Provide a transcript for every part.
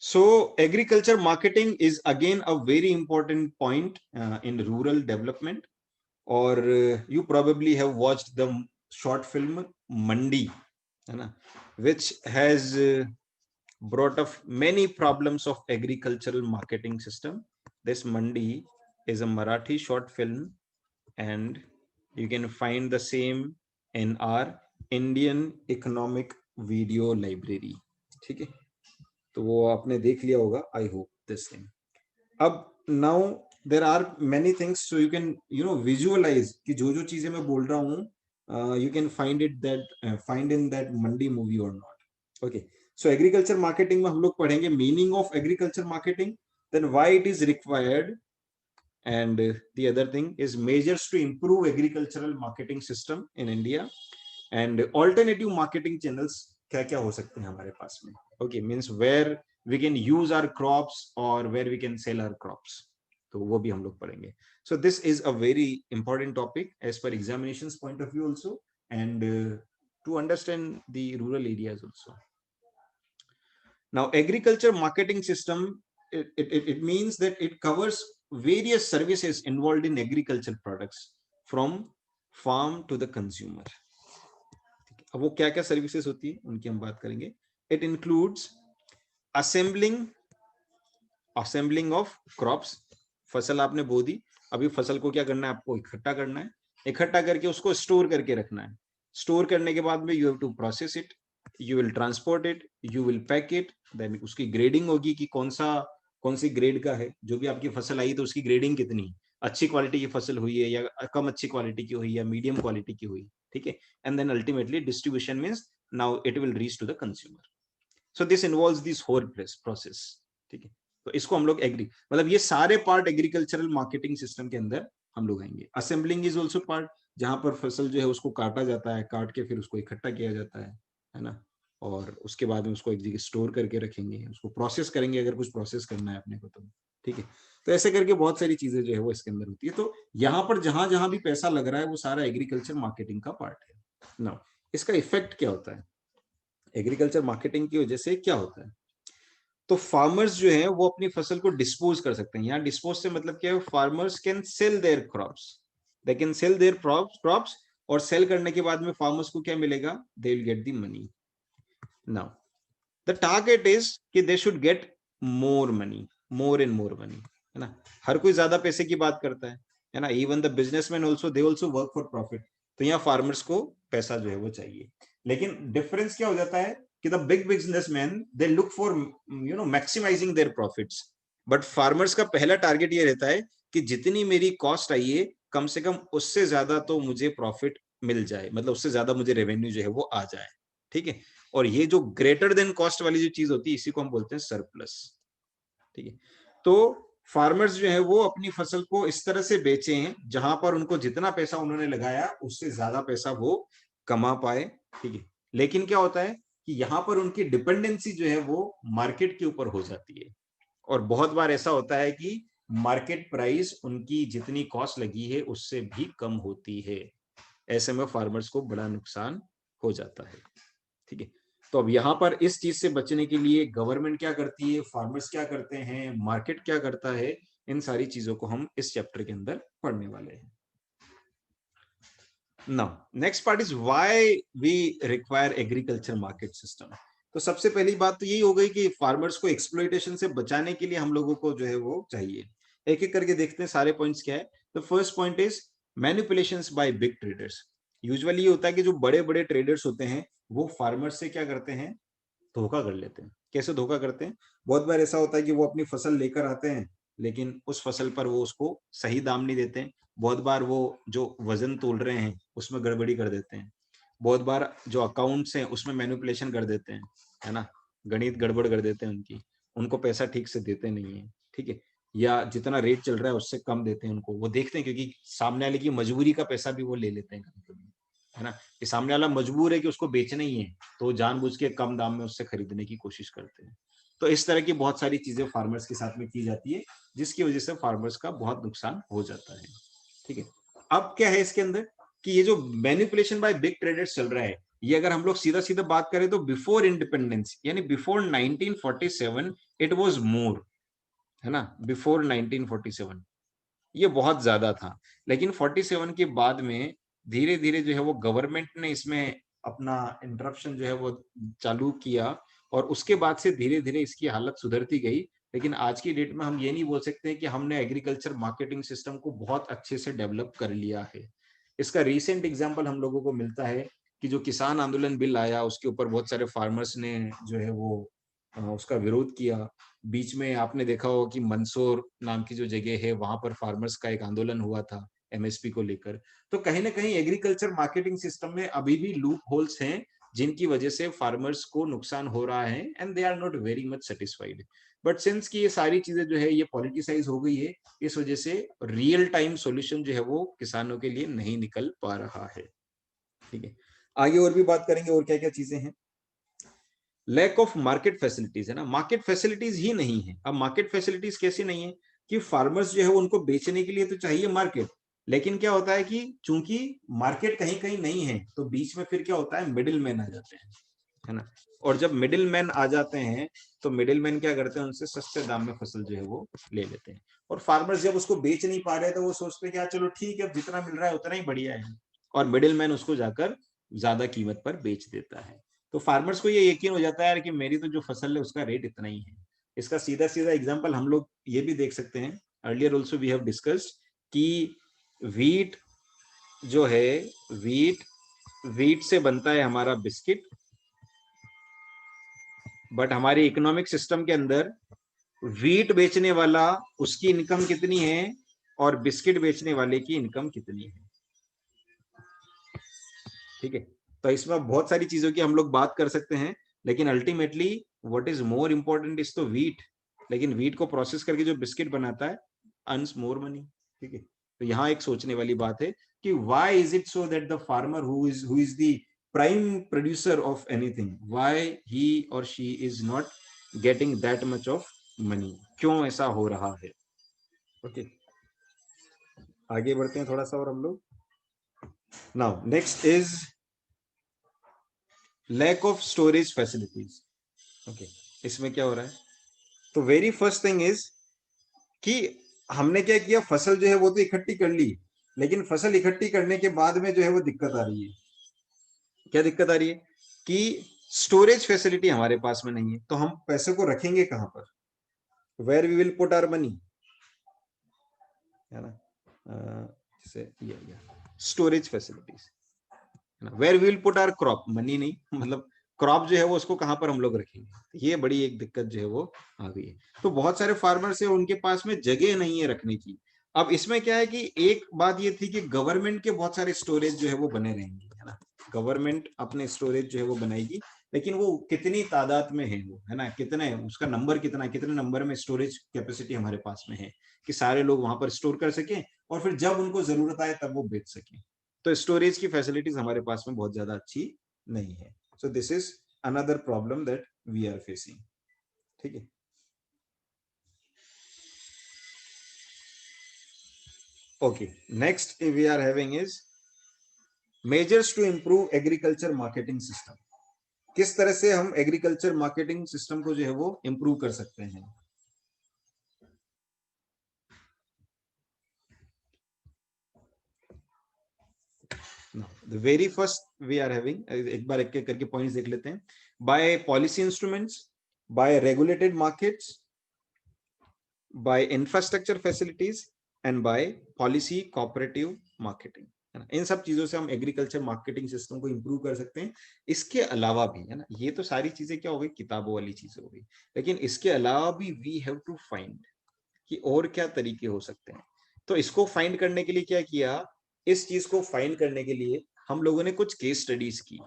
So agriculture marketing is again a very important point in rural development. Or you probably have watched the short film Mandi, है ना, which has brought up many problems of agricultural marketing system. This Mandi is a Marathi short film, and you can find the same in our Indian Economic Video Library. ठीक है, तो वो आपने देख लिया होगा, आई होप दिस थिंग. अब now there are many things, so you can visualize कि जो जो चीजें मैं बोल रहा हूँ you can find in that Mandi movie or not. Okay, so agriculture marketing में हम लोग पढ़ेंगे meaning of agriculture marketing, then why it is required, and the other thing is measures to improve agricultural marketing system in India, and alternative marketing channels क्या क्या हो सकते हैं हमारे पास में. Okay, means where we can use our crops or where we can sell our crops, तो वो भी हम लोग पढ़ेंगे. So this is a very important topic as per examinations point of view also, and to understand the rural areas also. Now agriculture marketing system, it means that it covers various services involved in agriculture products from farm to the consumer. अब वो क्या क्या services होती है उनकी हम बात करेंगे. It includes assembling of crops. फसल आपने बो दी, अभी फसल को क्या करना है, आपको इकट्ठा करना है, इकट्ठा करके उसको स्टोर करके रखना है. स्टोर करने के बाद में you have to process it, you will transport it, you will pack it, then उसकी ग्रेडिंग होगी कि कौन सी ग्रेड का है. जो भी आपकी फसल आई तो उसकी ग्रेडिंग कितनी, अच्छी क्वालिटी की फसल हुई है या कम अच्छी क्वालिटी की हुई या मीडियम क्वालिटी की हुई. ठीक है, and then ultimately distribution means now it will reach to the consumer. So this involves this whole process. ठीक है, तो इसको हम लोग मतलब ये सारे पार्ट एग्रीकल्चरल मार्केटिंग सिस्टम के अंदर हम लोग आएंगे. असेंबलिंग इज ऑल्सो पार्ट, जहां पर फसल जो है उसको काटा जाता है, काट के फिर उसको इकट्ठा किया जाता है ना, और उसके बाद में उसको एक जगह स्टोर करके रखेंगे, उसको प्रोसेस करेंगे अगर कुछ प्रोसेस करना है अपने को तो. ठीक है, तो ऐसे करके बहुत सारी चीजें जो है वो इसके अंदर होती है. तो यहाँ पर जहां जहां भी पैसा लग रहा है वो सारा एग्रीकल्चर मार्केटिंग का पार्ट है. नाउ इसका इफेक्ट क्या होता है, एग्रीकल्चर मार्केटिंग की वजह से क्या होता है. तो फार्मर्स जो है वो अपनी फसल को डिस्पोज कर सकते हैं. यहाँ डिस्पोज से मतलब क्या है, farmers can sell their crops, they can sell their crops, और सेल करने के बाद में फार्मर्स को क्या मिलेगा, they will get the money. Now the target is कि they should get more money, more and more money, है ना. हर कोई ज्यादा पैसे की बात करता है ना. Even the businessman also, they also work for profit. तो यहाँ फार्मर्स को पैसा जो है वो चाहिए. लेकिन डिफरेंस क्या हो जाता है कि the big businessman they look for maximising their profits, but farmers का पहला टारगेट ये रहता है कि जितनी मेरी कॉस्ट आई है कम से कम उससे ज्यादा तो मुझे प्रॉफिट मिल जाए, मतलब उससे ज्यादा मुझे रेवेन्यू जो है वो आ जाए. ठीक है, और ये जो ग्रेटर देन कॉस्ट वाली जो चीज होती है इसी को हम बोलते हैं सरप्लस. ठीक है, तो फार्मर्स जो है वो अपनी फसल को इस तरह से बेचे हैं जहां पर उनको जितना पैसा उन्होंने लगाया उससे ज्यादा पैसा वो कमा पाए. ठीक है, लेकिन क्या होता है कि यहाँ पर उनकी डिपेंडेंसी जो है वो मार्केट के ऊपर हो जाती है, और बहुत बार ऐसा होता है कि मार्केट प्राइस उनकी जितनी कॉस्ट लगी है उससे भी कम होती है. ऐसे में फार्मर्स को बड़ा नुकसान हो जाता है. ठीक है, तो अब यहाँ पर इस चीज से बचने के लिए गवर्नमेंट क्या करती है, फार्मर्स क्या करते हैं, मार्केट क्या करता है, इन सारी चीजों को हम इस चैप्टर के अंदर पढ़ने वाले हैं. Now next part is why we require agriculture market system. तो सबसे पहली बात तो यही हो गई कि फार्मर्स को एक्सप्लॉइटेशन से बचाने के लिए हम लोगों को जो है वो चाहिए. एक एक करके देखते हैं सारे पॉइंट्स क्या है. The first point is manipulations by big traders. Usually ये होता है कि जो बड़े बड़े ट्रेडर्स होते हैं वो फार्मर्स से क्या करते हैं, धोखा कर लेते हैं. कैसे धोखा करते हैं, बहुत बार ऐसा होता है कि वो अपनी फसल लेकर आते हैं लेकिन उस फसल पर वो उसको सही दाम नहीं देते हैं. बहुत बार वो जो वजन तोल रहे हैं उसमें गड़बड़ी कर देते हैं. बहुत बार जो अकाउंट्स हैं उसमें मैनिपुलेशन कर देते हैं, है ना, गणित गड़बड़ कर देते हैं उनकी, उनको पैसा ठीक से देते नहीं है. ठीक है, या जितना रेट चल रहा है उससे कम देते हैं उनको. वो देखते हैं क्योंकि सामने वाले की मजबूरी का पैसा भी वो ले लेते हैं कभी, है ना, कि सामने वाला मजबूर है कि उसको बेचना ही है तो जानबूझ के कम दाम में उससे खरीदने की कोशिश करते हैं. तो इस तरह की बहुत सारी चीजें फार्मर्स के साथ में की जाती है जिसकी वजह से फार्मर्स का बहुत नुकसान हो जाता है. ठीक है, अब क्या है इसके अंदर कि ये जो मैनिपुलेशन बाय बिग ट्रेडर्स चल रहा है ये अगर हम लोग सीधा सीधा बात करें तो बिफोर इंडिपेंडेंस यानी बिफोर 1947 इट वाज मोर, है ना, बिफोर 1947 ये बहुत ज्यादा था। लेकिन 47 के बाद में धीरे धीरे जो है वो गवर्नमेंट ने इसमें अपना इंटरप्शन जो है वो चालू किया, और उसके बाद से धीरे धीरे इसकी हालत सुधरती गई। लेकिन आज की डेट में हम ये नहीं बोल सकते कि हमने एग्रीकल्चर मार्केटिंग सिस्टम को बहुत अच्छे से डेवलप कर लिया है। इसका रिसेंट एग्जाम्पल हम लोगों को मिलता है कि जो किसान आंदोलन बिल आया उसके ऊपर बहुत सारे फार्मर्स ने जो है वो उसका विरोध किया। बीच में आपने देखा हो कि मंदसौर नाम की जो जगह है वहां पर फार्मर्स का एक आंदोलन हुआ था एमएसपी को लेकर। तो कहीं ना कहीं एग्रीकल्चर मार्केटिंग सिस्टम में अभी भी लूप होल्स हैं जिनकी वजह से फार्मर्स को नुकसान हो रहा है and they are not very much satisfied. But since की ये सारी चीजें जो है ये पॉलिटिसाइज हो गई है, इस वजह से रियल टाइम सॉल्यूशन जो है वो किसानों के लिए नहीं निकल पा रहा है। ठीक है, आगे और भी बात करेंगे और क्या क्या चीजें हैं। लैक ऑफ मार्केट फैसिलिटीज है ना, मार्केट फैसिलिटीज ही नहीं है। अब मार्केट फैसिलिटीज कैसी नहीं है कि फार्मर्स जो है उनको बेचने के लिए तो चाहिए मार्केट, लेकिन क्या होता है कि चूंकि मार्केट कहीं कहीं नहीं है तो बीच में फिर क्या होता है, मिडिल मैन आ जाते हैं, है ना। और जब मिडिल मैन आ जाते हैं तो मिडिल मैन क्या करते हैं, उनसे सस्ते दाम में फसल जो है वो ले लेते हैं। और फार्मर्स जब उसको बेच नहीं पा रहे तो वो सोचते हैं कि चलो ठीक है, जितना मिल रहा है उतना ही बढ़िया है, और मिडिल मैन उसको जाकर ज्यादा कीमत पर बेच देता है। तो फार्मर्स को ये यकीन हो जाता है कि मेरी तो जो फसल है उसका रेट इतना ही है। इसका सीधा सीधा एग्जांपल हम लोग ये भी देख सकते हैं, earlier also we have discussed कि वीट जो है, वीट वीट से बनता है हमारा बिस्किट, बट हमारे इकोनॉमिक सिस्टम के अंदर वीट बेचने वाला उसकी इनकम कितनी है और बिस्किट बेचने वाले की इनकम कितनी है। ठीक है, तो इसमें बहुत सारी चीजों की हम लोग बात कर सकते हैं, लेकिन ultimately what is more important is तो वीट। लेकिन वीट को प्रोसेस करके जो बिस्किट बनाता है अर्न्स मोर मनी। ठीक है, तो यहाँ एक सोचने वाली बात है कि why is it so that the farmer who is the prime producer of anything, why he or she is not getting that much of money, क्यों ऐसा हो रहा है। ओके, आगे बढ़ते हैं थोड़ा सा और हम लोग। Now next is lack of storage facilities. Okay, इसमें क्या हो रहा है, तो वेरी फर्स्ट थिंग इज कि हमने क्या किया, फसल जो है वो तो इकट्ठी कर ली, लेकिन फसल इकट्ठी करने के बाद में जो है वो दिक्कत आ रही है। क्या दिक्कत आ रही है कि स्टोरेज फैसिलिटी हमारे पास में नहीं है, तो हम पैसे को रखेंगे कहां पर, where we will put our money, है ना। जैसे ये storage facilities, where will put our crop, money नहीं, मतलब क्रॉप जो है वो उसको कहां पर हम लोग रखेंगे, ये बड़ी एक दिक्कत जो है वो आ गई है। तो बहुत सारे फार्मर्स है उनके पास में जगह नहीं है रखने की। अब इसमें क्या है कि एक बात ये थी कि गवर्नमेंट के बहुत सारे स्टोरेज जो है वो बने रहेंगे, है ना, गवर्नमेंट अपने स्टोरेज जो है वो बनाएगी, लेकिन वो कितनी तादाद में है वो, है ना, कितने उसका नंबर कितना, कितने नंबर में स्टोरेज कैपेसिटी हमारे पास में है कि सारे लोग वहां पर स्टोर कर सकें और फिर जब उनको जरूरत आए तब वो बेच सकें। तो स्टोरेज की फैसिलिटीज हमारे पास में बहुत ज्यादा अच्छी नहीं है। So this is another problem that we are facing. ठीक है, okay, next we are having is measures to improve agriculture marketing system. किस तरह से हम एग्रीकल्चर मार्केटिंग सिस्टम को जो है वो इंप्रूव कर सकते हैं। The very first we are having, एक बार एक एक करके पॉइंट्स देख लेते हैं। By policy instruments, by regulated markets, by infrastructure facilities and by policy cooperative marketing, है ना। इन सब चीजों से हम एग्रीकल्चर मार्केटिंग सिस्टम को इंप्रूव कर सकते हैं। इसके अलावा भी, है ना, ये तो सारी चीजें क्या हो गई, किताबों वाली चीजें हो गई, लेकिन इसके अलावा भी वी हैव टू फाइंड कि और क्या तरीके हो सकते हैं। तो इसको फाइंड करने के लिए क्या किया, इस चीज को फाइंड करने के लिए हम लोगों ने कुछ केस स्टडीज की।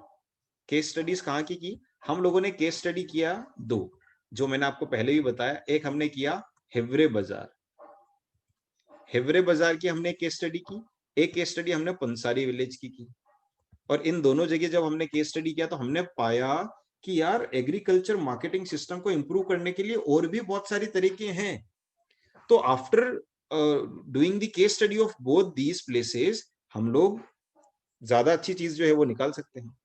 केस स्टडीज कहाँ की हम लोगों ने केस स्टडी किया दो, जो मैंने आपको पहले भी बताया। एक हमने किया हिवरे बाजार, हिवरे बाजार की हमने केस स्टडी की, एक केस स्टडी हमने पंसारी विलेज की। और इन दोनों जगह जब हमने केस स्टडी किया तो हमने पाया कि यार एग्रीकल्चर मार्केटिंग सिस्टम को इंप्रूव करने के लिए और भी बहुत सारी तरीके हैं। तो after doing the case study of both these places हम लोग ज्यादा अच्छी चीज जो है वो निकाल सकते हैं।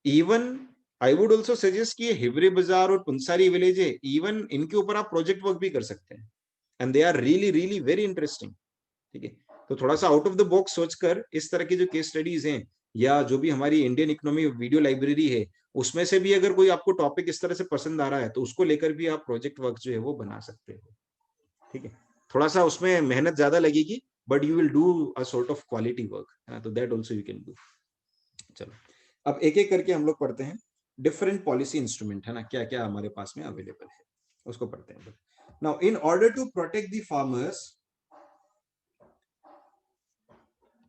Even I would also suggest कि हिवरे बाजार और पुंसारी विलेज है, इवन इनके ऊपर आप प्रोजेक्ट वर्क भी कर सकते हैं, and they are really really very interesting. ठीक है, तो थोड़ा सा आउट ऑफ द बॉक्स सोचकर इस तरह की जो केस स्टडीज हैं या जो भी हमारी इंडियन इकोनॉमी वीडियो लाइब्रेरी है, उसमें से भी अगर कोई आपको टॉपिक इस तरह से पसंद आ रहा है तो उसको लेकर भी आप प्रोजेक्ट वर्क जो है वो बना सकते हो। ठीक है, थोड़ा सा उसमें मेहनत ज्यादा लगेगी, but you will do a sort of quality work, तो that also you can do. चलो, अब एक एक करके हम लोग पढ़ते हैं डिफरेंट पॉलिसी इंस्ट्रूमेंट, है ना, क्या क्या हमारे पास में अवेलेबल है, उसको पढ़ते हैं। Now in order to protect the farmers,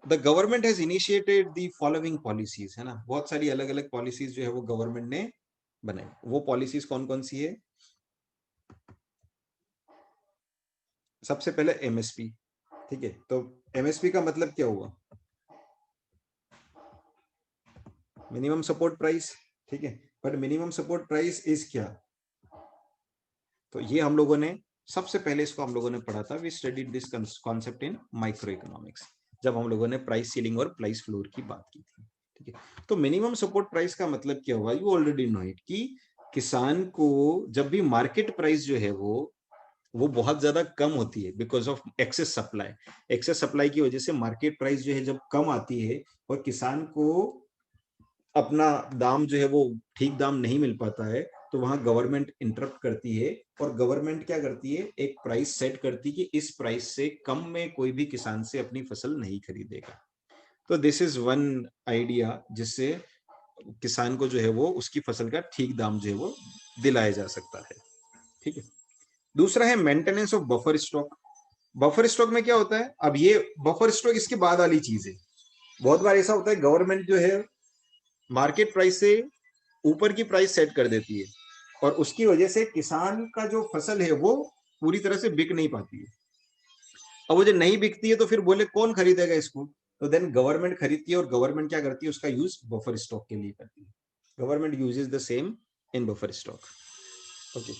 the government has initiated the following policies, है ना, बहुत सारी अलग अलग पॉलिसीज जो है वो गवर्नमेंट ने बनाई। वो पॉलिसीज कौन कौन सी है? सबसे पहले एमएसपी। ठीक है, तो एमएसपी का मतलब क्या हुआ? Minimum support price. ठीक है, but minimum support price is क्या? तो ये हम लोगों ने सबसे पहले इसको हम लोगों ने पढ़ा था, we studied this concept in micro economics, जब हम लोगों ने प्राइस सीलिंग और प्राइस फ्लोर की बात की थी। ठीक है, तो मिनिमम सपोर्ट प्राइस का मतलब क्या हुआ? यू ऑलरेडी नो इट कि किसान को जब भी मार्केट प्राइस जो है वो बहुत ज्यादा कम होती है because of excess supply, excess supply की वजह से मार्केट प्राइस जो है जब कम आती है और किसान को अपना दाम जो है वो ठीक दाम नहीं मिल पाता है, तो वहां गवर्नमेंट इंटरप्ट करती है और गवर्नमेंट क्या करती है? एक प्राइस सेट करती है कि इस प्राइस से कम में कोई भी किसान से अपनी फसल नहीं खरीदेगा। तो दिस इज वन आइडिया जिससे किसान को जो है वो उसकी फसल का ठीक दाम जो है वो दिलाया जा सकता है। ठीक है, दूसरा है maintenance of buffer stock. Buffer stock में क्या होता है? अब ये बफर स्टॉक इसके बाद वाली चीज है। बहुत बार ऐसा होता है गवर्नमेंट जो है मार्केट प्राइस से ऊपर की प्राइस सेट कर देती है और उसकी वजह से किसान का जो फसल है वो पूरी तरह से बिक नहीं पाती है। अब वो जो नहीं बिकती है तो फिर बोले कौन खरीदेगा इसको? तो देन गवर्नमेंट खरीदती है और गवर्नमेंट क्या करती है? उसका यूज बफर स्टॉक के लिए करती है। Government uses the same in buffer stock. Okay,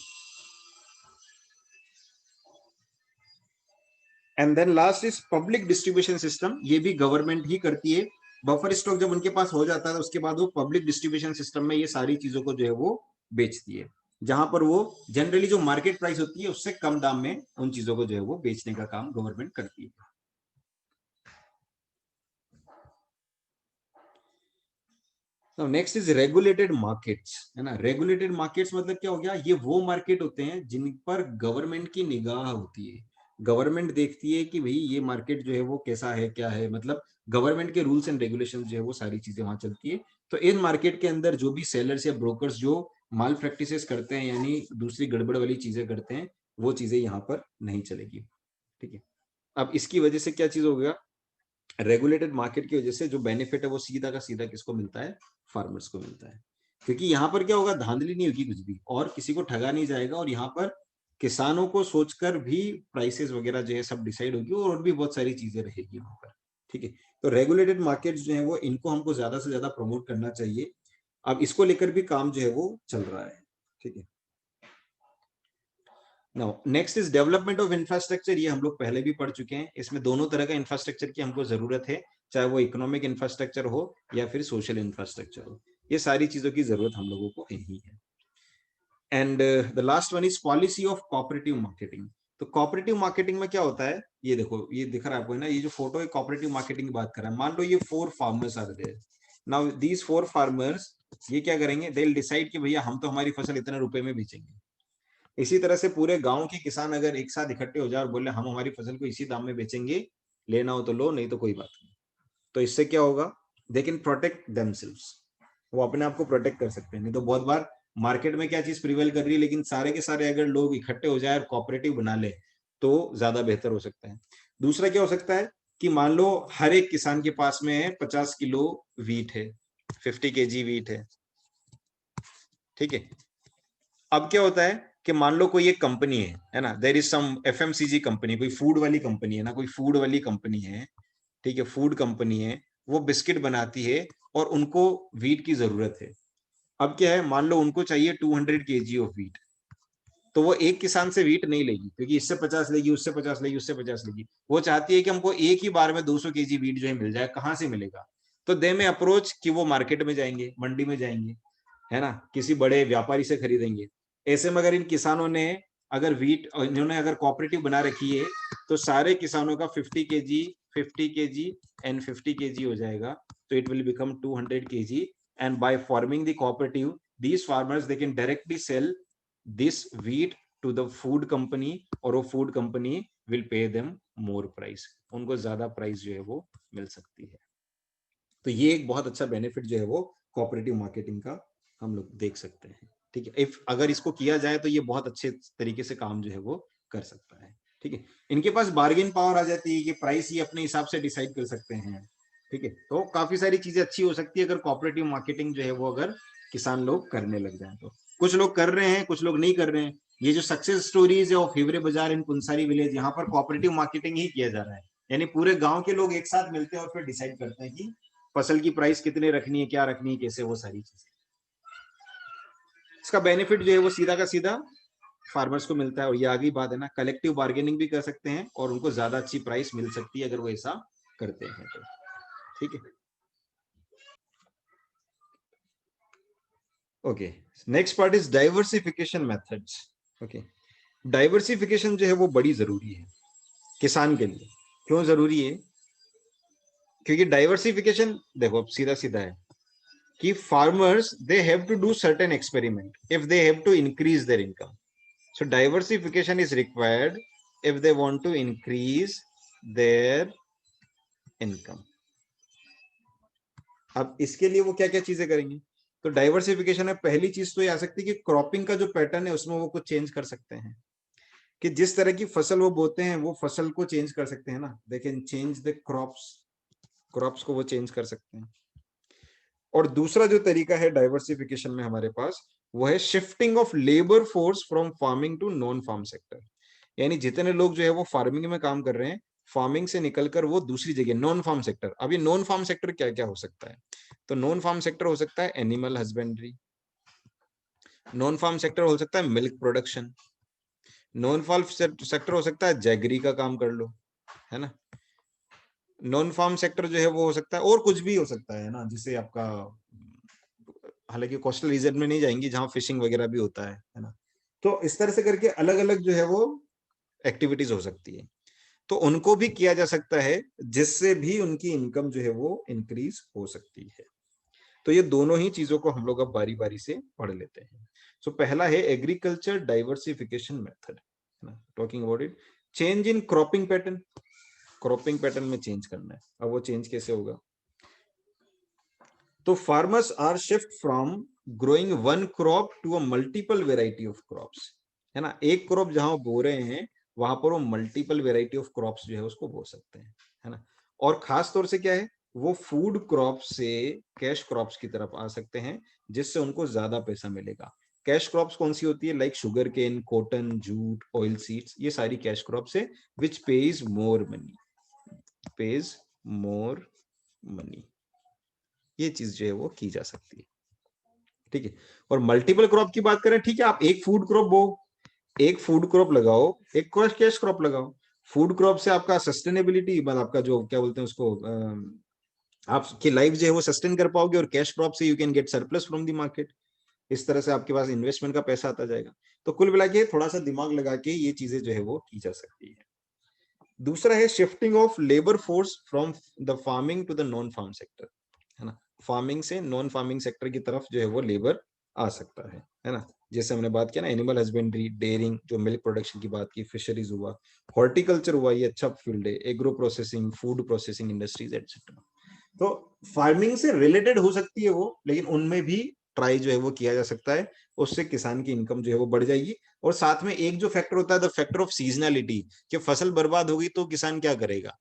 and then last is public distribution system, ये भी गवर्नमेंट ही करती है। बफर स्टॉक जब उनके पास हो जाता है उसके बाद वो पब्लिक डिस्ट्रीब्यूशन सिस्टम में ये सारी चीजों को जो है वो बेचती है, जहां पर वो जनरली जो मार्केट प्राइस होती है उससे कम दाम में उन चीजों को जो है वो बेचने का काम गवर्नमेंट करती है। नेक्स्ट इज रेगुलेटेड मार्केट्स, है ना। रेगुलेटेड मार्केट्स मतलब क्या हो गया? ये वो मार्केट होते हैं जिन पर गवर्नमेंट की निगाह होती है। गवर्नमेंट देखती है कि भाई ये मार्केट जो है वो कैसा है, क्या है, मतलब गवर्नमेंट के रूल्स एंड रेगुलेशन जो है वो सारी चीजें वहां चलती है। तो इन मार्केट के अंदर जो भी सेलर्स या ब्रोकर्स जो माल प्रैक्टिसेस करते हैं यानी दूसरी गड़बड़ वाली चीजें करते हैं, वो चीजें यहाँ पर नहीं चलेगी। ठीक है, अब इसकी वजह से क्या चीज हो गया? रेगुलेटेड मार्केट की वजह से जो बेनिफिट है वो सीधा का सीधा किसको मिलता है? फार्मर्स को मिलता है, क्योंकि यहाँ पर क्या होगा? धांधली नहीं होगी कुछ भी और किसी को ठगा नहीं जाएगा और यहाँ पर किसानों को सोचकर भी प्राइसेस वगैरह जो है सब डिसाइड होगी और भी बहुत सारी चीजें रहेगी वहां पर। ठीक है, तो रेगुलेटेड मार्केट्स जो है वो इनको हमको ज्यादा से ज्यादा प्रमोट करना चाहिए। अब इसको लेकर भी काम जो है वो चल रहा है। ठीक है, now next is development of infrastructure. ये हम लोग पहले भी पढ़ चुके हैं, इसमें दोनों तरह का इंफ्रास्ट्रक्चर की हमको जरूरत है, चाहे वो इकोनॉमिक इंफ्रास्ट्रक्चर हो या फिर सोशल इंफ्रास्ट्रक्चर हो, ये सारी चीजों की जरूरत हम लोगों को ही है। And the last one is policy of cooperative marketing. तो कोऑपरेटिव मार्केटिंग में क्या होता है? ये देखो, ये दिख रहा है आपको ना, ये जो फोटो है कोऑपरेटिव मार्केटिंग की बात कर रहा है। मान लो ये 4 farmers are there, now these 4 farmers ये क्या करेंगे? दे विल डिसाइड कि भैया हम तो हमारी फसल इतने रुपए में बेचेंगे। इसी तरह से पूरे गांव के किसान अगर एक साथ इकट्ठे हो जाए और बोले हम हमारी फसल को इसी दाम में बेचेंगे, लेना हो तो लो, नहीं तो कोई बात नहीं, तो इससे क्या होगा? दे कैन प्रोटेक्ट देमसेल्व्स, वो अपने आप को प्रोटेक्ट कर सकते हैं। नहीं तो बहुत बार मार्केट में क्या चीज प्रिवेल कर रही है, लेकिन सारे के सारे अगर लोग इकट्ठे हो जाए और कोऑपरेटिव बना ले तो ज्यादा बेहतर हो सकता है। दूसरा क्या हो सकता है कि मान लो हर एक किसान के पास में 50 किलो वीट है, 50 kg वीट है। ठीक है, अब क्या होता है कि मान लो कोई एक कंपनी है ना, there is some FMCG company, कोई फूड वाली कंपनी है ना, कोई फूड वाली कंपनी है। ठीक है, फूड कंपनी है, वो बिस्किट बनाती है और उनको वीट की जरूरत है। अब क्या है, मान लो उनको चाहिए 200 kg ऑफ वीट, तो वो एक किसान से वीट नहीं लेगी क्योंकि इससे 50 लेगी, उससे 50 लेगी, उससे 50 लेगी। वो चाहती है कि हमको एक ही बार में 200 kg वीट जो है मिल जाए। कहाँ से मिलेगा? तो दे में अप्रोच कि वो मार्केट में जाएंगे, मंडी में जाएंगे, है ना, किसी बड़े व्यापारी से खरीदेंगे। ऐसे में अगर इन किसानों ने अगर वीट, इन्होंने अगर कोऑपरेटिव बना रखी है, तो सारे किसानों का 50 kg एंड 50 kg हो जाएगा, तो it will become 200 kg, and by forming the cooperative these farmers they can directly sell this wheat to the food company, और वो food company will pay them more price, उनको ज्यादा price जो है वो मिल सकती है। तो ये एक बहुत अच्छा बेनिफिट जो है वो कोऑपरेटिव मार्केटिंग का हम लोग देख सकते हैं। ठीक है, इफ अगर इसको किया जाए तो ये बहुत अच्छे तरीके से काम जो है वो कर सकता है। ठीक है, इनके पास बार्गेन पावर आ जाती है कि प्राइस ये अपने हिसाब से डिसाइड कर सकते हैं। ठीक है, तो काफी सारी चीजें अच्छी हो सकती है अगर कोऑपरेटिव मार्केटिंग जो है वो अगर किसान लोग करने लग जाए तो। कुछ लोग कर रहे हैं, कुछ लोग नहीं कर रहे हैं। ये जो सक्सेस स्टोरीज है ऑफ हिवरे बाजार इन पुंसारी विलेज, यहाँ पर कोऑपरेटिव मार्केटिंग ही किया जा रहा है, यानी पूरे गांव के लोग एक साथ मिलते हैं और फिर डिसाइड करते हैं कि फसल की प्राइस कितने रखनी है, क्या रखनी है, कैसे, वो सारी चीजें। इसका बेनिफिट जो है वो सीधा का सीधा फार्मर्स को मिलता है, और ये आगे बात है ना, कलेक्टिव बार्गेनिंग भी कर सकते हैं और उनको ज्यादा अच्छी प्राइस मिल सकती है अगर वो ऐसा करते हैं तो। ठीक है, okay. Next part is diversification methods. Okay, diversification जो है वो बड़ी जरूरी है किसान के लिए। क्यों जरूरी है? क्योंकि डाइवर्सिफिकेशन देखो सीधा सीधा है कि farmers they have to do certain experiment if they have to increase their income. So diversification is required if they want to increase their income. अब इसके लिए वो क्या क्या चीजें करेंगे? तो डाइवर्सिफिकेशन में पहली चीज तो ये आ सकती है कि क्रॉपिंग का जो पैटर्न है उसमें वो कुछ चेंज कर सकते हैं, कि जिस तरह की फसल वो बोते हैं वो फसल को चेंज कर सकते हैं ना, they can change the crops, crops को वो चेंज कर सकते हैं। और दूसरा जो तरीका है डाइवर्सिफिकेशन में हमारे पास, वो है shifting of labour force from farming to non farm sector. यानी जितने लोग जो है वो फार्मिंग में काम कर रहे हैं, फार्मिंग से निकलकर वो दूसरी जगह नॉन फार्म सेक्टर। अब ये नॉन फार्म सेक्टर क्या क्या हो सकता है? तो नॉन फार्म सेक्टर हो सकता है animal husbandry, non farm sector हो सकता है milk production, non farm sector हो सकता है जैगरी का काम कर लो, है ना। नॉन फार्म सेक्टर जो है वो हो सकता है और कुछ भी हो सकता है ना, जिसे आपका, हालांकि कोस्टल रीजन में नहीं जाएंगी जहां फिशिंग वगैरह भी होता है ना। तो इस तरह से करके अलग अलग जो है वो एक्टिविटीज हो सकती है, तो उनको भी किया जा सकता है, जिससे भी उनकी इनकम जो है वो इंक्रीज हो सकती है। तो ये दोनों ही चीजों को हम लोग अब बारी बारी से पढ़ लेते हैं। सो पहला है एग्रीकल्चर डाइवर्सिफिकेशन मेथड, है ना, talking about it. Change in cropping pattern, cropping pattern में चेंज करना है। अब वो चेंज कैसे होगा? तो farmers are shift from growing one crop to a multiple variety of crops, है ना। एक क्रॉप जहां बो रहे हैं वहां पर वो मल्टीपल वेराइटी ऑफ क्रॉप्स जो है उसको बो सकते हैं, है ना। और खास तौर से क्या है, वो फूड क्रॉप से कैश क्रॉप्स की तरफ आ सकते हैं, जिससे उनको ज्यादा पैसा मिलेगा। कैश क्रॉप्स कौन सी होती है? Like sugar cane, cotton, jute, oil seeds, ये सारी कैश क्रॉप्स है which pays more money, pays more money. ये चीज जो है वो की जा सकती है। ठीक है, और मल्टीपल क्रॉप की बात करें, ठीक है, आप एक फूड क्रॉप बो, एक फूड क्रॉप लगाओ, एक कैश क्रॉप लगाओ। फूड क्रॉप से आपका सस्टेनेबिलिटी, मतलब आपका जो क्या बोलते हैं उसको, आपकी लाइफ जो है वो सस्टेन कर पाओगे, और कैश क्रॉप से you can get surplus from the market. इस तरह से आपके पास इन्वेस्टमेंट का पैसा आता जाएगा। तो कुल मिला के थोड़ा सा दिमाग लगा के ये चीजें जो है वो की जा सकती है। दूसरा है shifting of labour force from the farming to the non farm sector, है ना। फार्मिंग से नॉन फार्मिंग सेक्टर की तरफ जो है वो लेबर आ सकता है ना। जैसे हमने बात किया ना, एनिमल हस्बेंड्री, डेयरिंग, जो मिल्क प्रोडक्शन की बात की, फिशरीज हुआ, हॉर्टिकल्चर हुआ, ये अच्छा फील्ड है, agro processing, food processing industries etcetera. तो फार्मिंग से रिलेटेड हो सकती है वो, लेकिन उनमें भी ट्राई जो है वो किया जा सकता है, उससे किसान की इनकम जो है वो बढ़ जाएगी। और साथ में एक जो फैक्टर होता है, द फैक्टर ऑफ सीजनलिटी, कि फसल बर्बाद होगी तो किसान क्या करेगा।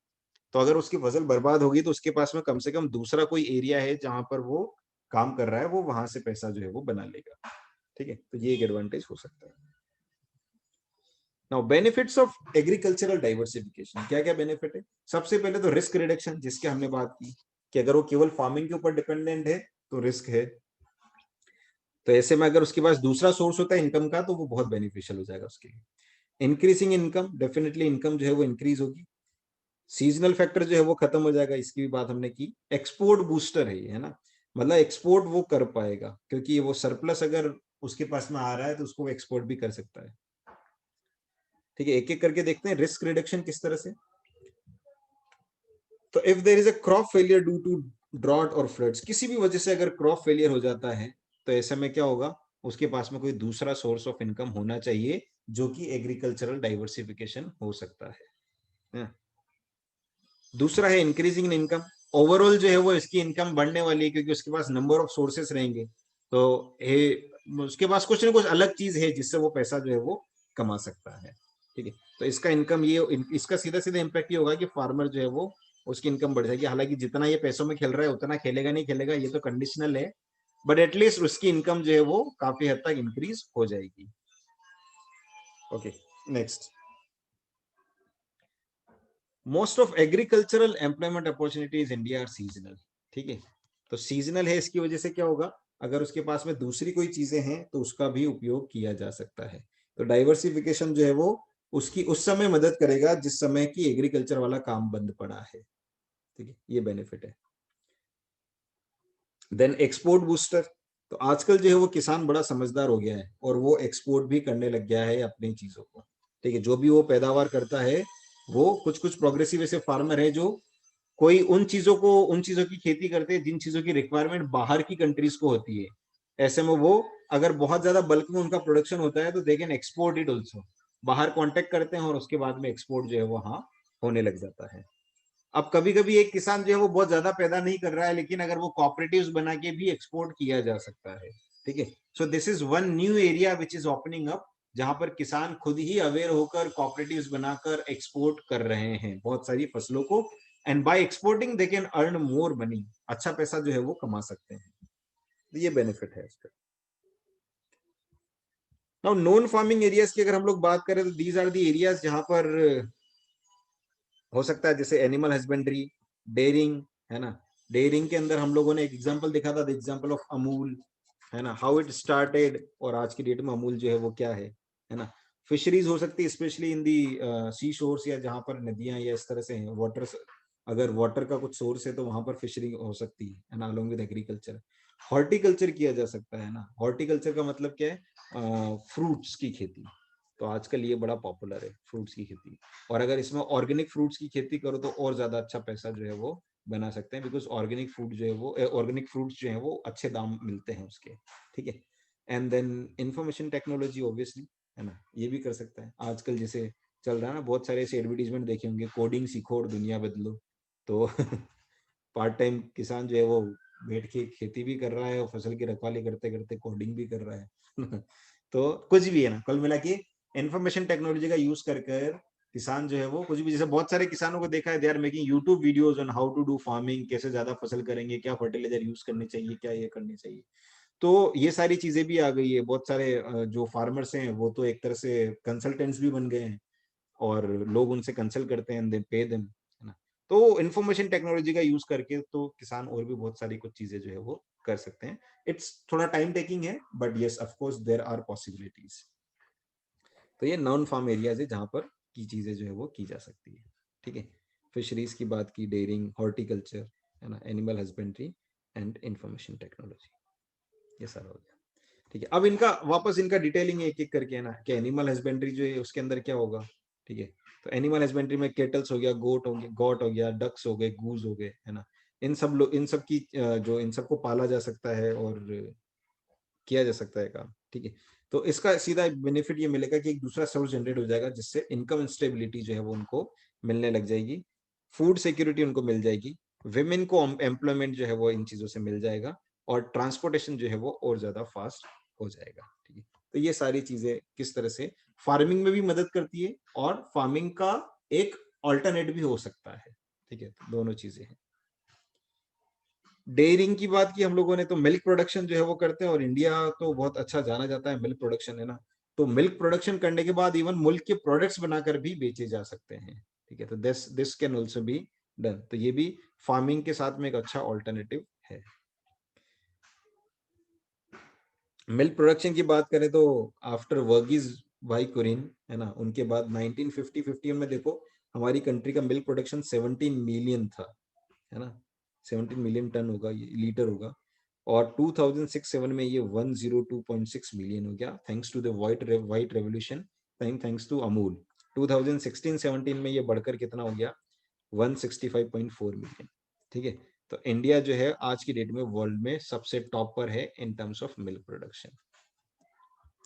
तो अगर उसकी फसल बर्बाद होगी तो उसके पास में कम से कम दूसरा कोई एरिया है जहां पर वो काम कर रहा है, वो वहां से पैसा जो है वो बना लेगा। ठीक है, तो ये एक एडवांटेज हो सकता है। Now benefits of agricultural diversification, क्या क्या बेनिफिट है? सबसे पहले तो रिस्क रिडक्शन, जिसके हमने बात की कि अगर वो केवल फार्मिंग के ऊपर डिपेंडेंट है तो रिस्क है। तो ऐसे में अगर उसके पास दूसरा सोर्स होता है इनकम का, तो वो बहुत बेनिफिशियल हो जाएगा उसके लिए। इंक्रीजिंग इनकम, डेफिनेटली इनकम जो है वो इंक्रीज होगी। सीजनल फैक्टर जो है वो खत्म हो जाएगा, इसकी भी बात हमने की। एक्सपोर्ट बूस्टर है ये, है ना, मतलब एक्सपोर्ट वो कर पाएगा क्योंकि वो सरप्लस अगर उसके पास में आ रहा है तो उसको एक्सपोर्ट भी कर सकता है। ठीक है, एक एक करके देखते हैं रिस्क रिडक्शन किस तरह से। तो if there is a crop failure due to drought और फ्लड्स, किसी भी वजह से अगर क्रॉप फेलियर हो जाता है तो ऐसे में क्या होगा, उसके पास में कोई दूसरा सोर्स ऑफ इनकम होना चाहिए जो कि एग्रीकल्चरल डाइवर्सिफिकेशन हो सकता है। दूसरा है इंक्रीजिंग इन इनकम। ओवरऑल जो है वो इसकी इनकम बढ़ने वाली है क्योंकि उसके पास नंबर ऑफ सोर्सेस रहेंगे, तो उसके पास कुछ ना कुछ अलग चीज है जिससे वो पैसा जो है वो कमा सकता है। ठीक है, तो इसका इनकम ये, इसका सीधा सीधा इम्पैक्ट ये होगा कि फार्मर जो है वो, उसकी इनकम बढ़ जाएगी। हालांकि जितना ये पैसों में खेल रहा है उतना खेलेगा नहीं खेलेगा ये तो कंडीशनल है, बट एटलीस्ट उसकी इनकम जो है वो काफी हद तक इंक्रीज हो जाएगी। Okay, next. Most of agricultural employment opportunities India are seasonal. ठीक है, तो सीजनल है, इसकी वजह से क्या होगा, अगर उसके पास में दूसरी कोई चीजें हैं तो उसका भी उपयोग किया जा सकता है। तो डाइवर्सिफिकेशन जो है वो उसकी उस समय मदद करेगा जिस समय की एग्रीकल्चर वाला काम बंद पड़ा है। ठीक है, ये बेनिफिट है। देन एक्सपोर्ट बूस्टर, तो आजकल जो है वो किसान बड़ा समझदार हो गया है और वो एक्सपोर्ट भी करने लग गया है अपनी चीजों को। ठीक है, जो भी वो पैदावार करता है, वो कुछ कुछ प्रोग्रेसिव ऐसे फार्मर है जो कोई उन चीजों की खेती करते हैं जिन चीजों की रिक्वायरमेंट बाहर की कंट्रीज को होती है। ऐसे में वो अगर बहुत ज्यादा बल्क में उनका प्रोडक्शन होता है तो they can export it also, बाहर कांटेक्ट करते हैं और उसके बाद में एक्सपोर्ट जो है वो हाँ होने लग जाता है। अब कभी कभी एक किसान जो है वो बहुत ज्यादा पैदा नहीं कर रहा है, लेकिन अगर वो कॉपरेटिव्स बना के भी एक्सपोर्ट किया जा सकता है। ठीक है, so this is one new area which is opening up, जहां पर किसान खुद ही अवेयर होकर कॉपरेटिव्स बनाकर एक्सपोर्ट कर रहे हैं बहुत सारी फसलों को, and by exporting they can earn more money, अच्छा पैसा जो है वो कमा सकते हैं। तो ये बेनिफिट है इसका। नाउ नॉन फार्मिंग एरियाज की अगर हम लोग बात करें तो दीज आर द एरियाज जहां पर हो सकता है, जैसे एनिमल हस्बेंड्री, डेयरिंग, है ना। डेयरिंग के अंदर हम लोगों ने एक एग्जांपल देखा था, द एग्जांपल ऑफ अमूल, है ना, हाउ इट स्टार्टेड और आज की डेट में अमूल जो है वो क्या है ना। फिशरीज हो सकती है specially in the C shores, या जहां पर नदियां या इस तरह से हैं वाटर, अगर वाटर का कुछ सोर्स है तो वहां पर फिशरी हो सकती है ना, अलोंग विद एग्रीकल्चर। हॉर्टिकल्चर किया जा सकता है ना, हॉर्टिकल्चर का मतलब क्या है, फ्रूट्स की खेती। तो आजकल ये बड़ा पॉपुलर है फ्रूट्स की खेती, और अगर इसमें ऑर्गेनिक फ्रूट्स की खेती करो तो और ज्यादा अच्छा पैसा जो है वो बना सकते हैं, बिकॉज ऑर्गेनिक फूड जो है वो, ऑर्गेनिक फ्रूट्स जो है वो अच्छे दाम मिलते हैं उसके। ठीक है, and then information technology obviously, है ना, ये भी कर सकता है। आजकल जैसे चल रहा है ना, बहुत सारे ऐसे एडवर्टीजमेंट देखे होंगे, कोडिंग सीखो और दुनिया बदलो। तो पार्ट टाइम किसान जो है वो बैठ के खेती भी कर रहा है और फसल की रखवाली करते करते कोडिंग भी कर रहा है। तो कुछ भी है ना, कुल मिला के इंफॉर्मेशन टेक्नोलॉजी का यूज कर कर किसान जो है वो कुछ भी, जैसे बहुत सारे किसानों को देखा है, they are making YouTube videos on how to do farming, कैसे ज्यादा फसल करेंगे, क्या फर्टिलाइजर यूज करनी चाहिए, क्या ये करनी चाहिए। तो ये सारी चीजें भी आ गई है। बहुत सारे जो फार्मर्स हैं वो तो एक तरह से कंसल्टेंट्स भी बन गए हैं, और लोग उनसे कंसल्ट करते हैं, दे पे देम, है ना। तो इंफॉर्मेशन टेक्नोलॉजी का यूज करके तो किसान और भी बहुत सारी कुछ चीजें जो है वो कर सकते हैं। इट्स थोड़ा टाइम टेकिंग है, but yes of course there are possibilities. तो ये नॉन फार्म एरियाज है जहां पर की चीजें जो है वो की जा सकती है। ठीक है, फिशरीज की बात की, डेयरिंग, हॉर्टिकल्चर, है ना, animal husbandry and information technology, ये सारा हो गया। ठीक है, अब इनका वापस इनका डिटेलिंग एक एक करके, है ना, कि एनिमल हस्बेंड्री जो है उसके अंदर क्या होगा। ठीक है, तो एनिमल हस्बेंड्री में केटल्स हो गया, गोट हो गया, डक्स हो गए, गूज हो गए, है ना। इन सब की जो इन सबको पाला जा सकता है और किया जा सकता है काम। ठीक है, तो इसका सीधा बेनिफिट ये मिलेगा कि एक दूसरा सोर्स जनरेट हो जाएगा जिससे इनकम स्टेबिलिटी जो है वो उनको मिलने लग जाएगी, फूड सिक्योरिटी उनको मिल जाएगी, विमेन को एम्प्लॉयमेंट जो है वो इन चीजों से मिल जाएगा, और ट्रांसपोर्टेशन जो है वो और ज्यादा फास्ट हो जाएगा। ठीक है, तो ये सारी चीजें किस तरह से फार्मिंग में भी मदद करती है और फार्मिंग का एक ऑल्टरनेट भी हो सकता है। ठीक है, तो दोनों चीजें हैं। डेयरिंग की बात की हम लोगों ने, तो मिल्क प्रोडक्शन जो है वो करते हैं, और इंडिया तो बहुत अच्छा जाना जाता है मिल्क प्रोडक्शन, है ना। तो मिल्क प्रोडक्शन करने के बाद इवन मिल्क के प्रोडक्ट्स बनाकर भी बेचे जा सकते हैं। ठीक है, तो this this can also be done, तो ये भी फार्मिंग के साथ में एक अच्छा ऑल्टरनेटिव है। मिल्क प्रोडक्शन की बात करें तो आफ्टर वर्गीज भाई कुरिन, है ना, उनके बाद 1950-51 में देखो हमारी कंट्री का मिल्क प्रोडक्शन 17 मिलियन था, है ना, 17 मिलियन टन होगा, ये लीटर होगा, और 2006-7 में ये 102.6 मिलियन हो गया, thanks to the white revolution, thanks to Amul. 2016-17 में ये बढ़कर कितना हो गया, 165.4 मिलियन। ठीक है, तो इंडिया जो है आज की डेट में वर्ल्ड में सबसे टॉप पर है in terms of milk production.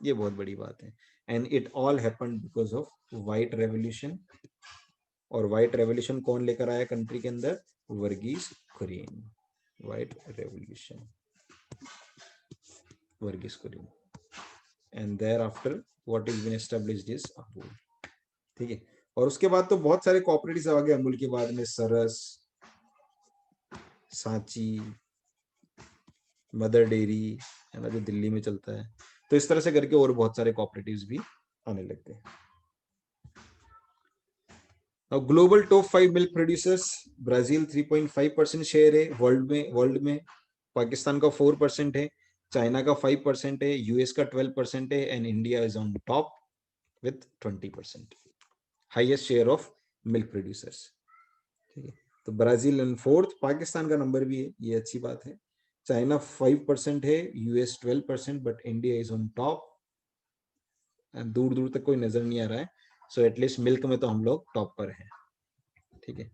ये बहुत बड़ी बात है, and it all happened because of white revolution. और व्हाइट रेवोल्यूशन कौन लेकर आया कंट्री के अंदर, Verghese Kurien, white revolution, Verghese Kurien, and thereafter what is been established is Amul. ठीक है, और उसके बाद तो बहुत सारे कोऑपरेटिव्स आ गए अमूल के बाद में, सरस, सांची, मदर डेयरी, है ना, जो दिल्ली में चलता है। तो इस तरह से करके और बहुत सारे कोऑपरेटिव्स भी आने लगते हैं। Now, global top 5 milk producers, Brazil 3.5% share है वर्ल्ड में, पाकिस्तान का 4% है, चाइना का 5% है, यूएस का 12% है, and India is on top width 20%, highest share of milk producers. ठीक है, तो ब्राजील इन फोर्थ, पाकिस्तान का नंबर भी है, ये अच्छी बात है। चाइना 5% है, US 12%, but India is on top, दूर दूर तक कोई नजर नहीं आ रहा है। सो एटलीस्ट मिल्क में तो हम लोग टॉप पर हैं। ठीक है,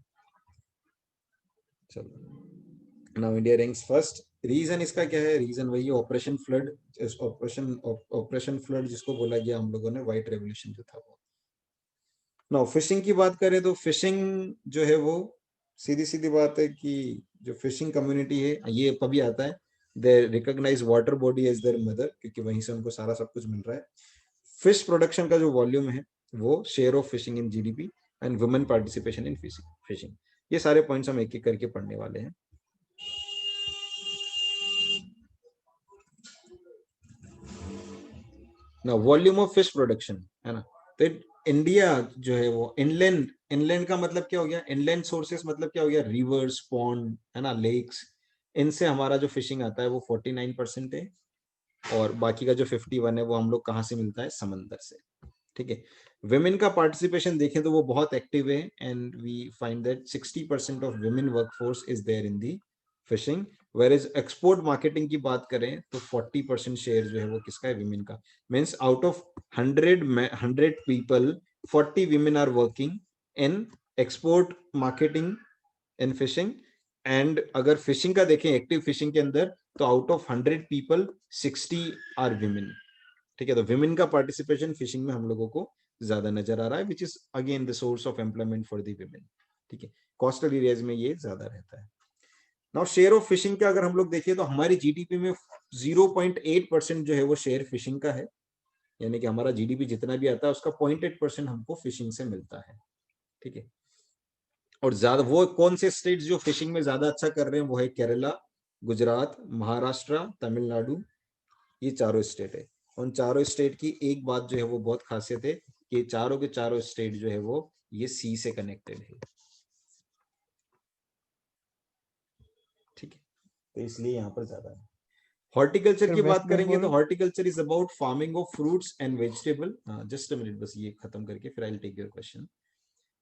चलो, now India ranks first. Reason इसका क्या है, रीजन वही ऑपरेशन फ्लड, ऑपरेशन फ्लड जिसको बोला गया हम लोगों ने, व्हाइट रेवोल्यूशन जो था वो। नाउ फिशिंग की बात करें तो फिशिंग जो है वो, सीधी सीधी बात है कि जो फिशिंग कम्युनिटी है ये कभी आता है, they recognize water body as their mother, क्योंकि वहीं से उनको सारा सब कुछ मिल रहा है। फिश प्रोडक्शन का जो वॉल्यूम है वो, share of fishing in GDP, and women participation in fishing. ये सारे पॉइंट्स हम एक एक करके पढ़ने वाले हैं। ना वॉल्यूम ऑफ फिश प्रोडक्शन, है ना, तो इंडिया जो है वो इनलैंड, इनलैंड का मतलब क्या हो गया, इनलैंड सोर्सेस मतलब क्या हो गया, रिवर्स, पॉन्ड, है ना, लेक्स, इनसे हमारा जो फिशिंग आता है वो 49% है, और बाकी का जो 51 है वो हम लोग कहाँ से मिलता है, समंदर से। ठीक है, विमेन का पार्टिसिपेशन देखें तो वो बहुत एक्टिव है, and we find that 60% of women workforce is there in the fishing. Where is export marketing की बात करें तो 40% शेयर जो है वो किसका है, विमेन का। Means out of 100 people, 40 women are working in export marketing in fishing. And अगर फिशिंग का देखें, एक्टिव फिशिंग के अंदर, तो out of 100 people 60 are women. ठीक है, तो विमेन का पार्टिसिपेशन फिशिंग में हम लोगों को ज्यादा नजर आ रहा है, which is again the source of employment for the women. ठीक है, कोस्टल एरियाज में ये ज्यादा रहता है। नाउ शेयर ऑफ फिशिंग का अगर हम लोग देखिए तो हमारी जीडीपी में 0.8% जो है वो शेयर फिशिंग का है, यानी कि हमारा जीडीपी जितना भी आता है उसका 0.8% हमको फिशिंग से मिलता है। ठीक है, और ज्यादा वो कौन से स्टेट्स जो फिशिंग में ज्यादा अच्छा कर रहे हैं, वो है केरला, गुजरात, महाराष्ट्र, तमिलनाडु, ये चारों स्टेट है। उन चारों स्टेट की एक बात जो है वो बहुत खासियत है कि चारों के चारों स्टेट जो है वो ये सी से कनेक्टेड है। ठीक है, तो इसलिए यहाँ पर ज्यादा है। हॉर्टिकल्चर सर की वेस्ट बात करेंगे तो Bengal. Horticulture is about farming of fruits and vegetable. Just a minute, बस ये खत्म करके फिर I will take your question.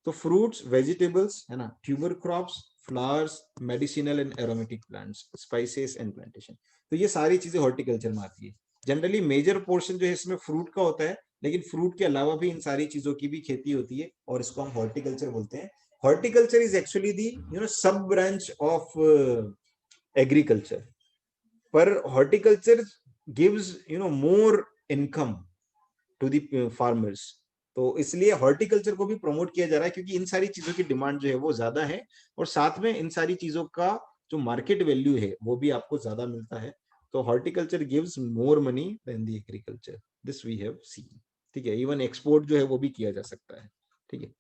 तो फ्रूट्स, वेजिटेबल्स, है ना, tuber crops, flowers, medicinal and aromatic plants, spices and plantation, तो ये सारी चीजें हॉर्टिकल्चर में आती है। जनरली मेजर पोर्शन जो है इसमें फ्रूट का होता है, लेकिन फ्रूट के अलावा भी इन सारी चीजों की भी खेती होती है, और इसको हम हॉर्टिकल्चर बोलते हैं। Horticulture is actually the sub branch of agriculture, पर horticulture gives more income to the farmers. तो इसलिए हॉर्टिकल्चर को भी प्रमोट किया जा रहा है, क्योंकि इन सारी चीजों की डिमांड जो है वो ज्यादा है, और साथ में इन सारी चीजों का जो मार्केट वैल्यू है वो भी आपको ज्यादा मिलता है। तो horticulture gives more money than the agriculture, this we have seen. ठीक है, इवन एक्सपोर्ट जो है वो भी किया जा सकता है। ठीक है,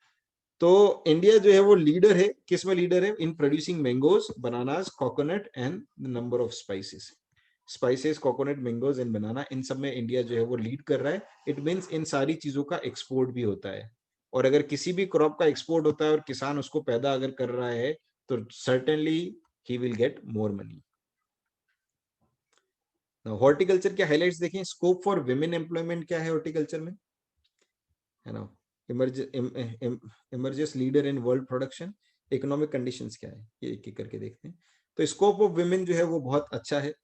तो इंडिया जो है वो लीडर है, किस में लीडर है, in producing mangoes, bananas, coconut and number of spices. Spices, coconut, mangoes and banana, इन सब में इंडिया जो है वो लीड कर रहा है। इट मीन्स इन सारी चीजों का एक्सपोर्ट भी होता है, और अगर किसी भी क्रॉप का एक्सपोर्ट होता है और किसान उसको पैदा अगर कर रहा है तो certainly he will get more money. Horticulture के हाइलाइट्स देखें, स्कोप फॉर विमेन एम्प्लॉयमेंट क्या है हॉर्टिकल्चर में, है ना, emerges leader in world production, economic conditions क्या है, ये एक एक करके देखते हैं। तो स्कोप ऑफ विमेन जो है वो बहुत अच्छा है,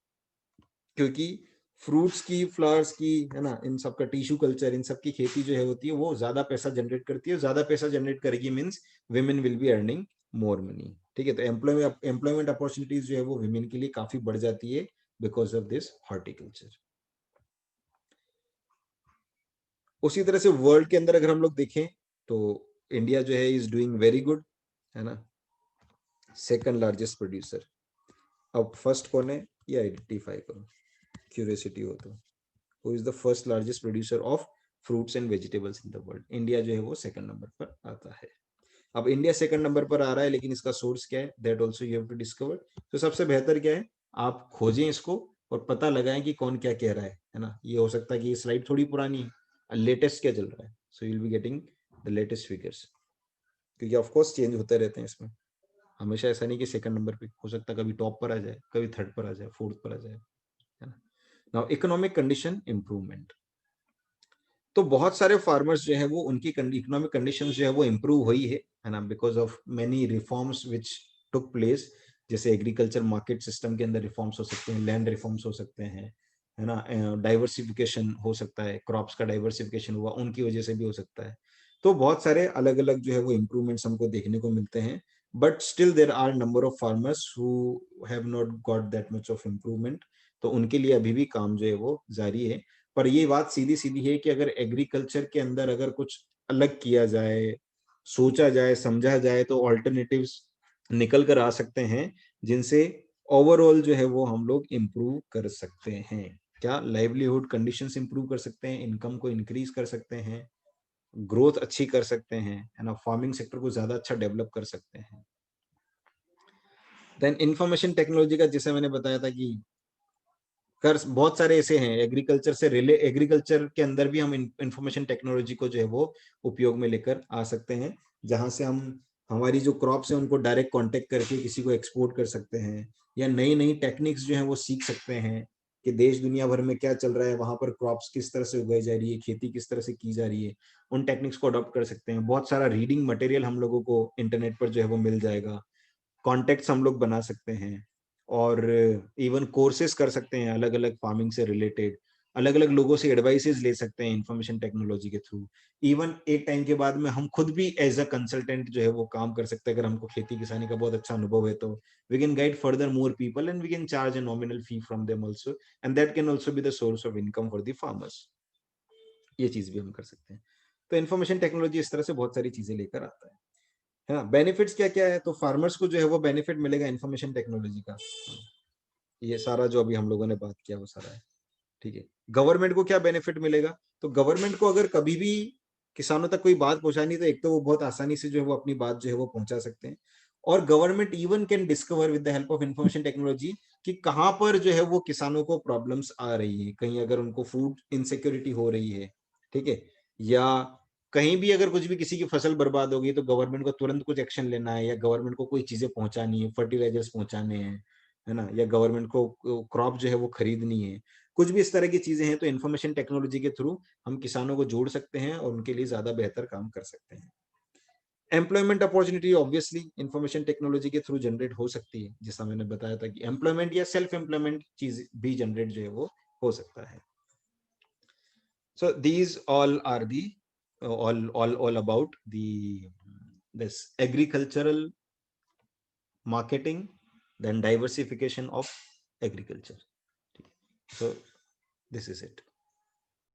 क्योंकि फ्रूट्स की, फ्लावर्स की, है ना, इन सब का टिश्यू कल्चर, इन सब की खेती जो है होती है वो ज्यादा पैसा जनरेट करती है, ज्यादा पैसा जनरेट करेगी means women will be earning more money, ठीक है। तो एम्प्लॉयमेंट अपॉर्चुनिटीज जो है वो विमेन के लिए काफी बढ़ जाती है बिकॉज ऑफ दिस हॉर्टिकल्चर। उसी तरह से वर्ल्ड के अंदर अगर हम लोग देखें तो इंडिया जो है इज डूइंग वेरी गुड, है ना, सेकंड लार्जेस्ट प्रोड्यूसर। अब फर्स्ट कौन है ये आइडेंटिफाई करो, क्यूरियोसिटी हो तो। Who is the first largest producer of fruits and vegetables in the world? India जो है वो सेकंड नंबर पर आता है। अब इंडिया सेकंड नंबर पर आ रहा है, लेकिन इसका सोर्स क्या है, that also you have to discover. तो सबसे बेहतर क्या है, आप खोजें इसको और पता लगाएं कि कौन क्या कह रहा है ना। ये हो सकता है कि ये स्लाइड थोड़ी पुरानी है, लेटेस्ट क्या चल रहा है, so you will be getting the latest figures, क्योंकि ऑफ कोर्स चेंज होते रहते हैं इसमें। हमेशा ऐसा नहीं कि सेकंड नंबर पे, हो सकता है कभी टॉप पर आ जाए, कभी थर्ड पर आ जाए, फोर्थ पर आ जाए, है ना। नाउ इकोनॉमिक कंडीशन इंप्रूवमेंट, तो बहुत सारे फार्मर्स जो है वो उनकी इकोनॉमिक कंडीशंस जो है वो इम्प्रूव हुई है ना, because of many reforms which took place. जैसे एग्रीकल्चर मार्केट सिस्टम के अंदर रिफॉर्म्स हो सकते हैं, लैंड रिफॉर्म्स हो सकते हैं, है ना, डाइवर्सिफिकेशन हो सकता है, क्रॉप्स का डाइवर्सिफिकेशन हुआ उनकी वजह से भी हो सकता है। तो बहुत सारे अलग अलग जो है वो इम्प्रूवमेंट्स हमको देखने को मिलते हैं, but still there are number of farmers who have not got that much of improvement. तो उनके लिए अभी भी काम जो है वो जारी है। पर ये बात सीधी सीधी है कि अगर एग्रीकल्चर के अंदर अगर कुछ अलग किया जाए, सोचा जाए, समझा जाए, तो ऑल्टरनेटिव्स निकल कर आ सकते हैं, जिनसे ओवरऑल जो है वो हम लोग इम्प्रूव कर सकते हैं। क्या लाइवलीहुड कंडीशंस इंप्रूव कर सकते हैं, इनकम को इंक्रीज कर सकते हैं, ग्रोथ अच्छी कर सकते हैं, है ना, फार्मिंग सेक्टर को ज्यादा अच्छा डेवलप कर सकते हैं। देन इंफॉर्मेशन टेक्नोलॉजी का, जैसे मैंने बताया था कि कर बहुत सारे ऐसे हैं एग्रीकल्चर से एग्रीकल्चर के अंदर भी हम इंफॉर्मेशन टेक्नोलॉजी को जो है वो उपयोग में लेकर आ सकते हैं, जहां से हम हमारी जो क्रॉप्स हैं उनको डायरेक्ट कांटेक्ट करके किसी को एक्सपोर्ट कर सकते हैं, या नई नई टेक्निक्स जो है वो सीख सकते हैं कि देश दुनिया भर में क्या चल रहा है, वहां पर क्रॉप्स किस तरह से उगाई जा रही है, खेती किस तरह से की जा रही है, उन टेक्निक्स को अडॉप्ट कर सकते हैं। बहुत सारा रीडिंग मटेरियल हम लोगों को इंटरनेट पर जो है वो मिल जाएगा, कॉन्टेक्ट्स हम लोग बना सकते हैं, और इवन कोर्सेज कर सकते हैं अलग अलग फार्मिंग से रिलेटेड, अलग अलग लोगों से एडवाइसेस ले सकते हैं इंफॉर्मेशन टेक्नोलॉजी के थ्रू। इवन एक टाइम के बाद में हम खुद भी एज अ कंसल्टेंट जो है वो काम कर सकते हैं, अगर हमको खेती किसानी का बहुत अच्छा अनुभव है तो we can guide further more people and we can charge a nominal fee from them also, and that can also be the source of income for the farmers. ये चीज भी हम कर सकते हैं। तो इन्फॉर्मेशन टेक्नोलॉजी इस तरह से बहुत सारी चीजें लेकर आता है ना। बेनिफिट्स क्या क्या है, तो फार्मर्स को जो है वो बेनिफिट मिलेगा इन्फॉर्मेशन टेक्नोलॉजी का, ये सारा जो अभी हम लोगों ने बात किया वो सारा है, ठीक है। गवर्नमेंट को क्या बेनिफिट मिलेगा, तो गवर्नमेंट को अगर कभी भी किसानों तक कोई बात पहुंचानी, तो एक तो वो बहुत आसानी से जो है वो अपनी बात जो है वो पहुंचा सकते हैं, और government even can discover with the help of information technology कि कहाँ पर जो है वो किसानों को प्रॉब्लम्स आ रही है, कहीं अगर उनको फूड इनसिक्योरिटी हो रही है, ठीक है, या कहीं भी अगर कुछ भी किसी की फसल बर्बाद हो गई, तो गवर्नमेंट को तुरंत कुछ एक्शन लेना है, या गवर्नमेंट को कोई चीजें पहुंचानी है, फर्टिलाइजर्स पहुंचाने हैं, है ना, या गवर्नमेंट को क्रॉप जो है वो खरीदनी है, कुछ भी इस तरह की चीजें हैं, तो इन्फॉर्मेशन टेक्नोलॉजी के थ्रू हम किसानों को जोड़ सकते हैं और उनके लिए ज्यादा बेहतर काम कर सकते हैं। Employment opportunity obviously information technology के थ्रू जनरेट हो सकती है, जैसा मैंने बताया था कि एम्प्लॉयमेंट या सेल्फ एम्प्लॉयमेंट चीज भी जनरेट जो है वो हो सकता है। So these all are the all about the this agricultural marketing, then diversification of agriculture. So this is it.